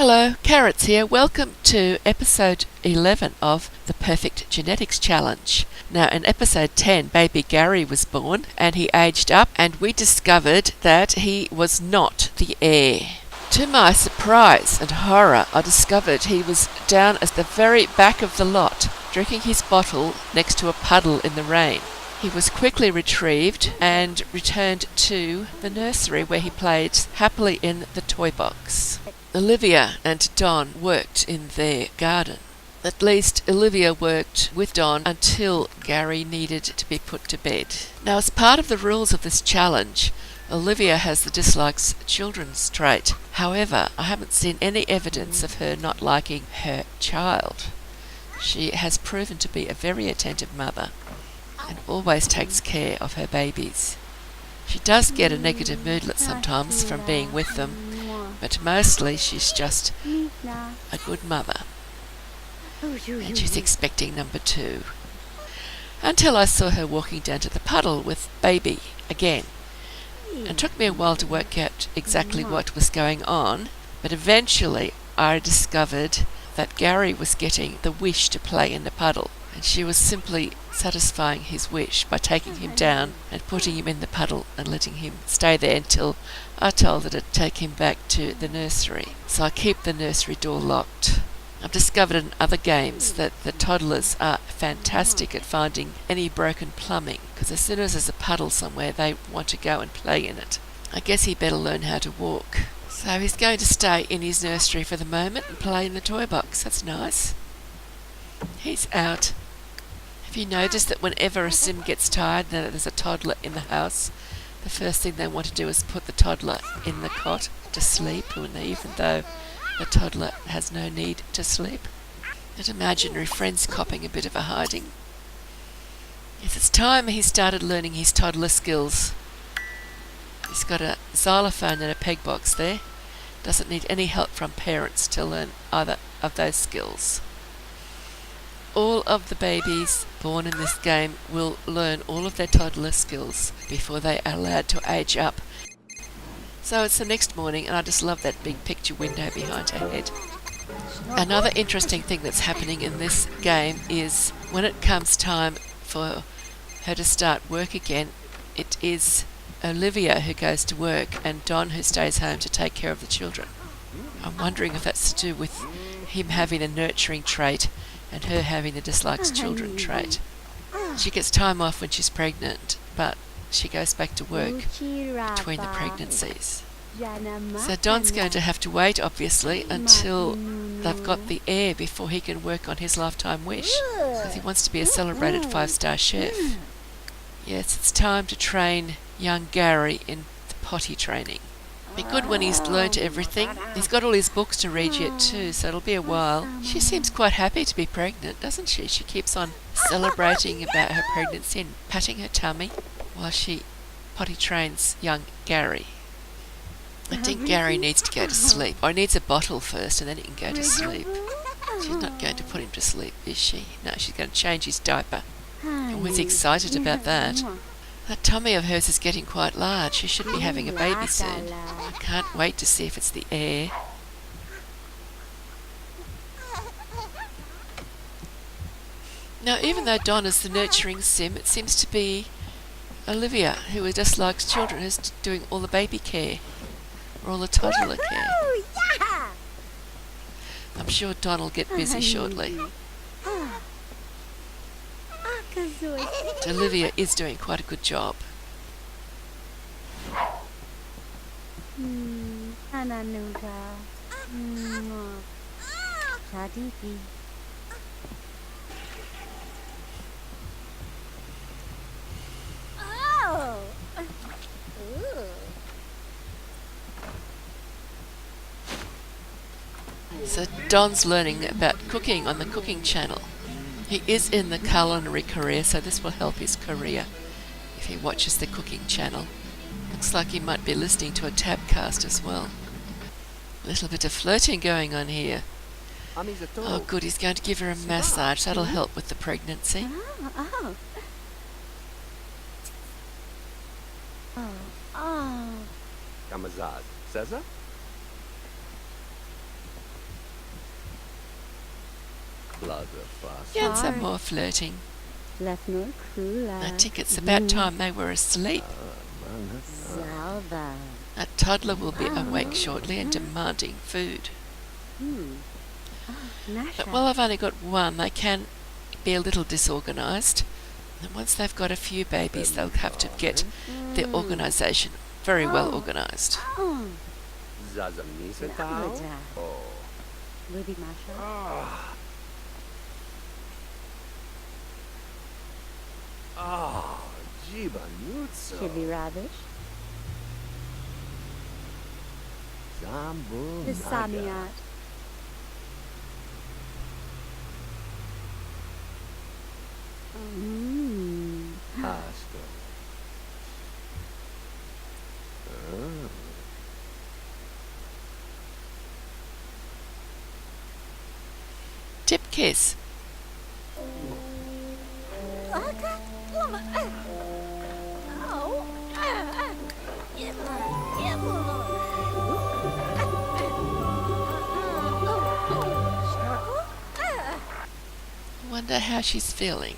Hello, Carrots here. Welcome to episode 11 of the Perfect Genetics Challenge. Now, in episode 10, baby Gary was born and he aged up, and we discovered that he was not the heir. To my surprise and horror, I discovered he was down at the very back of the lot, drinking his bottle next to a puddle in the rain. He was quickly retrieved and returned to the nursery, where he played happily in the toy box. Olivia and Don worked in their garden. At least Olivia worked with Don until Gary needed to be put to bed. Now, as part of the rules of this challenge, Olivia has the dislikes children's trait. However, I haven't seen any evidence of her not liking her child. She has proven to be a very attentive mother and always takes care of her babies. She does get a negative moodlet sometimes from being with them, but mostly she's just a good mother. And she's expecting number 2. Until I saw her walking down to the puddle with baby again. It took me a while to work out exactly what was going on, but eventually I discovered that Gary was getting the wish to play in the puddle, and she was simply satisfying his wish by taking him down and putting him in the puddle and letting him stay there until I told her to take him back to the nursery. So I keep the nursery door locked. I've discovered in other games that the toddlers are fantastic at finding any broken plumbing, because as soon as there's a puddle somewhere, they want to go and play in it. I guess he better learn how to walk. So he's going to stay in his nursery for the moment and play in the toy box. That's nice. He's out. Have you noticed that whenever a sim gets tired, now that there's a toddler in the house, the first thing they want to do is put the toddler in the cot to sleep, even though the toddler has no need to sleep? That imaginary friend's copping a bit of a hiding. Yes, it's time he started learning his toddler skills. He's got a xylophone and a peg box there. Doesn't need any help from parents to learn either of those skills. All of the babies born in this game will learn all of their toddler skills before they are allowed to age up. So it's the next morning, and I just love that big picture window behind her head. Another interesting thing that's happening in this game is when it comes time for her to start work again, it is Olivia who goes to work and Don who stays home to take care of the children. I'm wondering if that's to do with him having a nurturing trait and her having the dislikes children trait. She gets time off when she's pregnant, but she goes back to work between the pregnancies. So Don's going to have to wait, obviously, until they've got the heir before he can work on his lifetime wish, because he wants to be a celebrated 5-star chef. Yes, it's time to train young Gary in the potty training. Be good when he's learnt everything. He's got all his books to read yet too, so it'll be a while. She seems quite happy to be pregnant, doesn't she? She keeps on celebrating about her pregnancy and patting her tummy while she potty trains young Gary. I think Gary needs to go to sleep, or he needs a bottle first and then he can go to sleep. She's not going to put him to sleep, is she? No, she's going to change his diaper. Always excited about that. That tummy of hers is getting quite large. She should be having a baby soon. I can't wait to see if it's the heir. Now, even though Don is the nurturing sim, it seems to be Olivia, who just likes children, who's doing all the baby care, or all the toddler care. I'm sure Don will get busy shortly. Olivia is doing quite a good job. So Don's learning about cooking on the cooking channel. He is in the culinary career, so this will help his career if he watches the cooking channel. Looks like he might be listening to a tabcast as well. A little bit of flirting going on here. Oh good, he's going to give her a massage. That'll help with the pregnancy. Yeah, and some more flirting. I think it's about time they were asleep. That toddler will be awake shortly and demanding food. But while I've only got one, they can be a little disorganised. And once they've got a few babies, they'll have to get their organisation very well organised. Tip kiss. I wonder how she's feeling.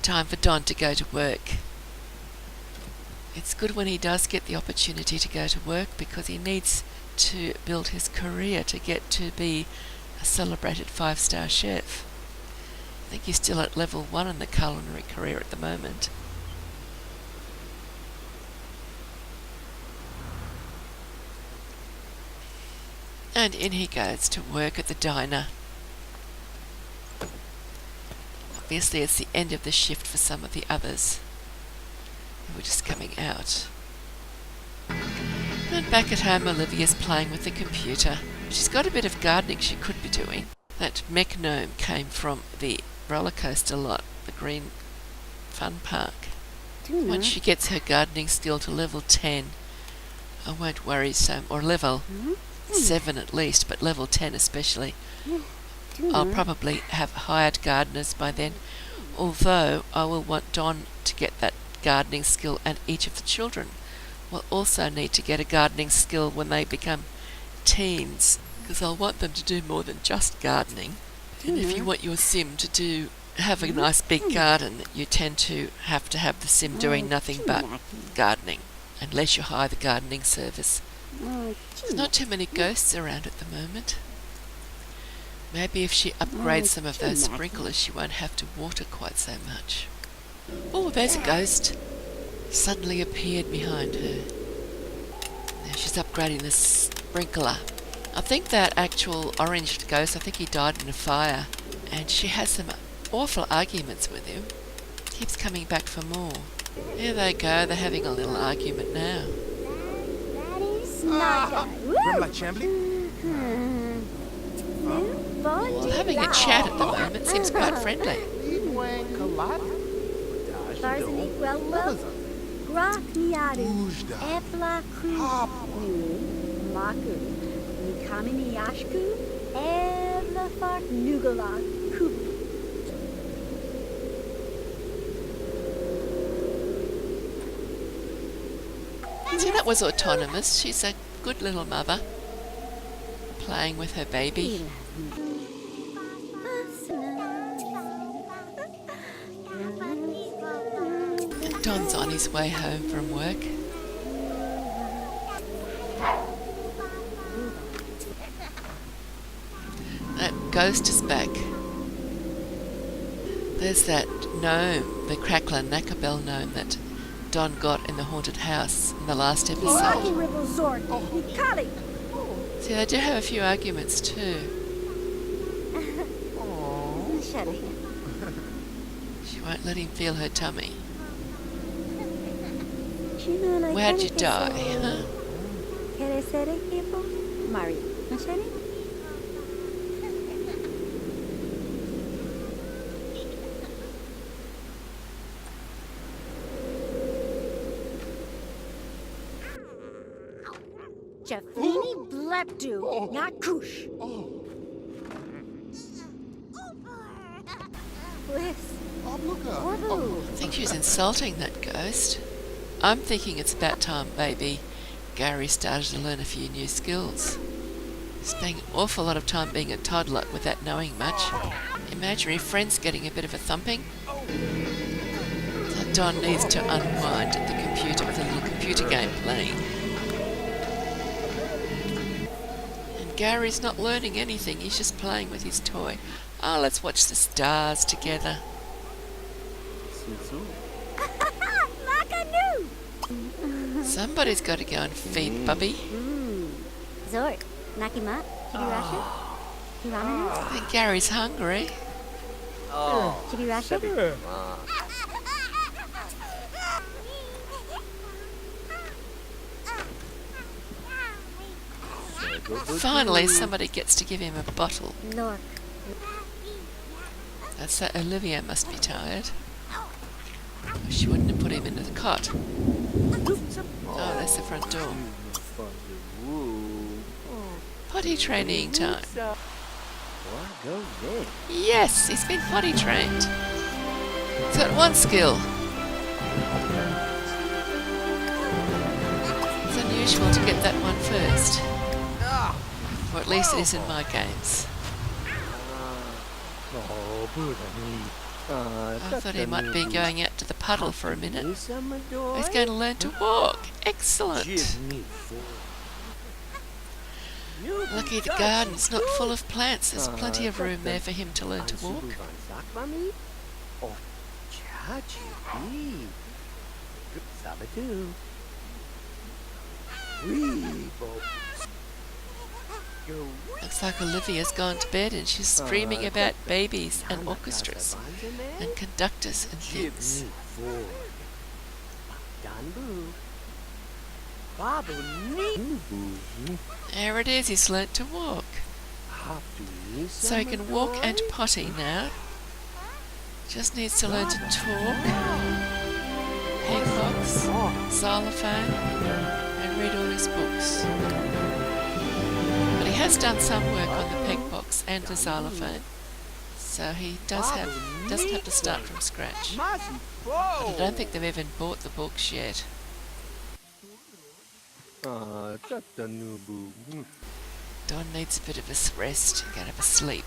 Time for Don to go to work. It's good when he does get the opportunity to go to work because he needs to build his career to get to be a celebrated 5-star chef. I think he's still at level 1 in the culinary career at the moment. And in he goes to work at the diner. Obviously it's the end of the shift for some of the others who are just coming out. And back at home, Olivia's playing with the computer. She's got a bit of gardening she could be doing. That mech gnome came from the roller coaster lot, the Green Fun Park. Once she gets her gardening skill to level 10, I won't worry or level 7 at least, but level 10 especially. I'll probably have hired gardeners by then, although I will want Don to get that gardening skill, and each of the children will also need to get a gardening skill when they become teens, because I'll want them to do more than just gardening. And if you want your sim to have a nice big garden, you tend to have the sim doing nothing but gardening, unless you hire the gardening service. There's not too many ghosts around at the moment. Maybe if she upgrades some of those sprinklers, she won't have to water quite so much. Oh, there's a ghost. Suddenly appeared behind her. Now she's upgrading the sprinkler. I think that actual orange ghost, I think he died in a fire. And she has some awful arguments with him. Keeps coming back for more. Here they go, they're having a little argument now. Well, having a chat at the moment seems quite friendly. See, that was autonomous. She's a good little mother, playing with her baby. And Don's on his way home from work. That ghost is back. There's that gnome, the Crackler Knackerbell gnome that Don got in the haunted house in the last episode. See, they do have a few arguments too. She won't let him feel her tummy. Where'd you die, huh? Jafini Blepdu, not Kush. Bliss. I think she's insulting that ghost. I'm thinking it's about time baby Gary started to learn a few new skills. Spending an awful lot of time being a toddler without knowing much. Imaginary friends getting a bit of a thumping. So Don needs to unwind at the computer with a little computer game playing. And Gary's not learning anything, he's just playing with his toy. Oh, let's watch the stars together. Somebody's got to go and feed Bubby. Zork, Nakima, Chibirasha? Kirana? I think Gary's hungry. Chibirasha? Finally, somebody gets to give him a bottle. Lork. That's that Olivia must be tired. She wouldn't have put him into the cot. Oh, that's the front door. Potty training time. Yes, he's been potty trained. He's got one skill. It's unusual to get that one first. Or at least it is in my games. I thought he might be going out to the puddle for a minute. He's going to learn to walk. Excellent. Lucky the garden's not full of plants. There's plenty of room there for him to learn to walk. Looks like Olivia's gone to bed and she's screaming about babies and orchestras and conductors and things. There it is, he's learnt to walk. So he can walk and potty now. Just needs to learn to talk, pegbox, xylophone, and read all his books. But he has done some work on the pegbox and the xylophone, so he doesn't have to start from scratch. But I don't think they've even bought the books yet. Don needs a bit of a rest. He's going to have a sleep.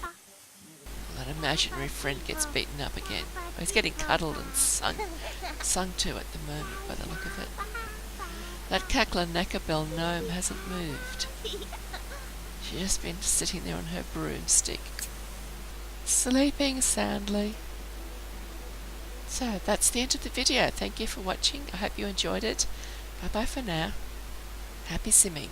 Well, that imaginary friend gets beaten up again. Well, he's getting cuddled and sung to at the moment by the look of it. That Kakla-Nakabel gnome hasn't moved. She's just been sitting there on her broomstick, sleeping soundly. So that's the end of the video. Thank you for watching. I hope you enjoyed it. Bye bye for now. Happy simming.